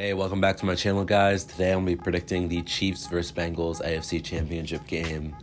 Hey, welcome back to my channel, guys. Today I'm going to be predicting the Chiefs vs. Bengals AFC Championship game.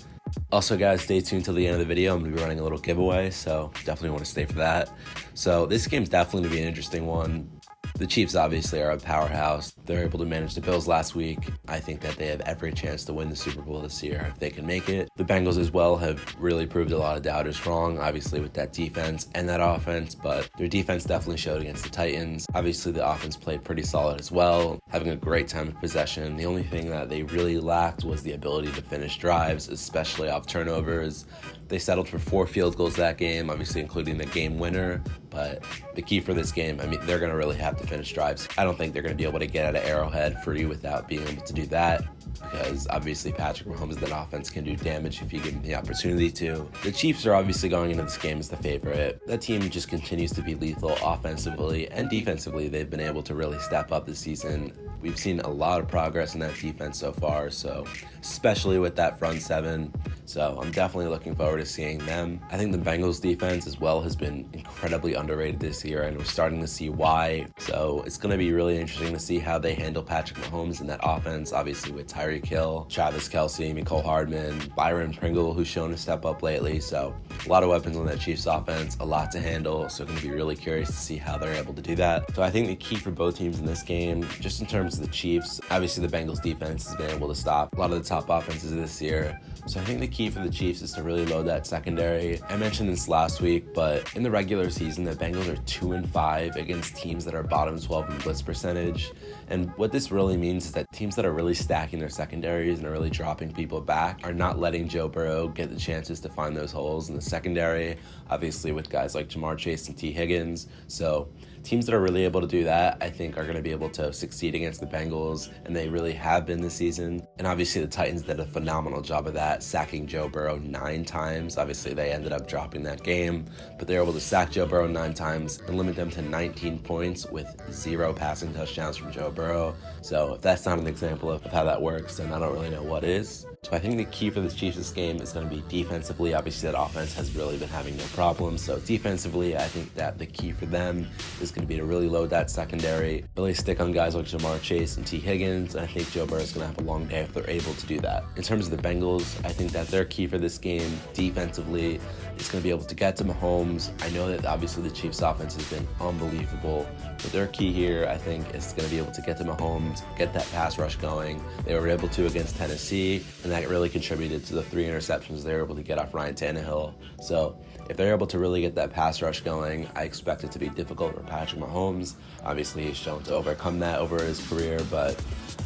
Also, guys, stay tuned till the end of the video. I'm going to be running a little giveaway, so definitely want to stay for that. So this game's definitely going to be an interesting one. The Chiefs obviously are a powerhouse. They're able to manage the Bills last week. I think that they have every chance to win the Super Bowl this year if they can make it. The Bengals as well have really proved a lot of doubters wrong, obviously with that defense and that offense, but their defense definitely showed against the Titans. Obviously the offense played pretty solid as well, having a great time of possession. The only thing that they really lacked was the ability to finish drives, especially off turnovers. They settled for 4 field goals that game, obviously including the game winner, but the key for this game, I mean, they're going to really have to finish drives. I don't think they're going to be able to get out of Arrowhead free without being able to do that, because obviously Patrick Mahomes, that offense, can do damage if you give him the opportunity to. The Chiefs are obviously going into this game as the favorite. That team just continues to be lethal offensively and defensively. They've been able to really step up this season. We've seen a lot of progress in that defense so far, so especially with that front seven. So I'm definitely looking forward to seeing them. I think the Bengals defense as well has been incredibly underrated this year, and we're starting to see why. So it's going to be really interesting to see how they handle Patrick Mahomes in that offense, obviously with Tyreek Hill, Travis Kelce, Mecole Hardman, Byron Pringle, who's shown to step up lately. So a lot of weapons on that Chiefs offense, a lot to handle. So going to be really curious to see how they're able to do that. So I think the key for both teams in this game, just in terms of the Chiefs, obviously the Bengals defense has been able to stop a lot of the top offenses this year. So I think the key for the Chiefs is to really load that secondary. I mentioned this last week, but in the regular season, the Bengals are 2-5 against teams that are bottom 12 in blitz percentage. And what this really means is that teams that are really stacking their secondaries and are really dropping people back are not letting Joe Burrow get the chances to find those holes in the secondary, obviously with guys like Jamar Chase and T. Higgins. So teams that are really able to do that, I think, are going to be able to succeed against the Bengals, and they really have been this season. And obviously the Titans did a phenomenal job of that, sacking Joe Burrow 9 times. Obviously they ended up dropping that game, but they were able to sack Joe Burrow 9 times and limit them to 19 points with 0 passing touchdowns from Joe Burrow. So if that's not an example of how that works, then I don't really know what is. So I think the key for the Chiefs this game is going to be defensively. Obviously that offense has really been having no problems. So defensively, I think that the key for them is going to be to really load that secondary, really stick on guys like Jamar Chase and T. Higgins. And I think Joe Burrow is going to have a long day if they're able to do that. In terms of the Bengals, I think that their key for this game defensively is going to be able to get to Mahomes. I know that obviously the Chiefs offense has been unbelievable, but their key here, I think, is going to be able to get to Mahomes, get that pass rush going. They were able to against Tennessee, and that really contributed to the 3 interceptions they were able to get off Ryan Tannehill. So if they're able to really get that pass rush going, I expect it to be difficult for Patrick Mahomes. Obviously, he's shown to overcome that over his career, but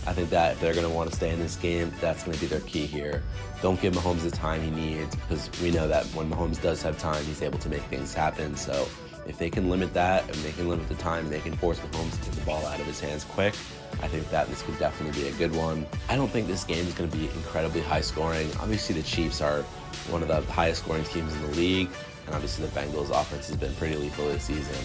I think that if they're going to want to stay in this game, that's going to be their key here. Don't give Mahomes the time he needs, because we know that when Mahomes does have time, he's able to make things happen. So if they can limit that, and they can limit the time, and they can force Mahomes to get the ball out of his hands quick, I think that this could definitely be a good one. I don't think this game is going to be incredibly high scoring. Obviously, the Chiefs are one of the highest scoring teams in the league, and obviously the Bengals offense has been pretty lethal this season.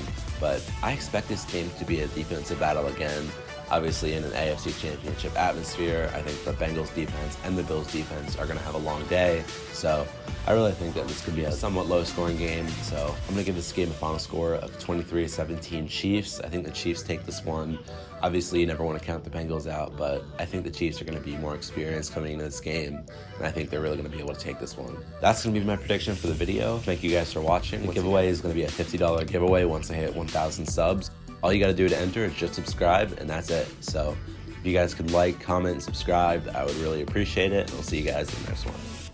But I expect this game to be a defensive battle again. Obviously, in an AFC Championship atmosphere, I think the Bengals defense and the Bills defense are going to have a long day. So I really think that this could be a somewhat low-scoring game. So I'm going to give this game a final score of 23-17 Chiefs. I think the Chiefs take this one. Obviously, you never want to count the Bengals out, but I think the Chiefs are going to be more experienced coming into this game, and I think they're really going to be able to take this one. That's going to be my prediction for the video. Thank you guys for watching. The giveaway is going to be a $50 giveaway once I hit 1,000 subs. All you got to do to enter is just subscribe, and that's it. So if you guys could like, comment, and subscribe, I would really appreciate it. And I'll see you guys in the next one.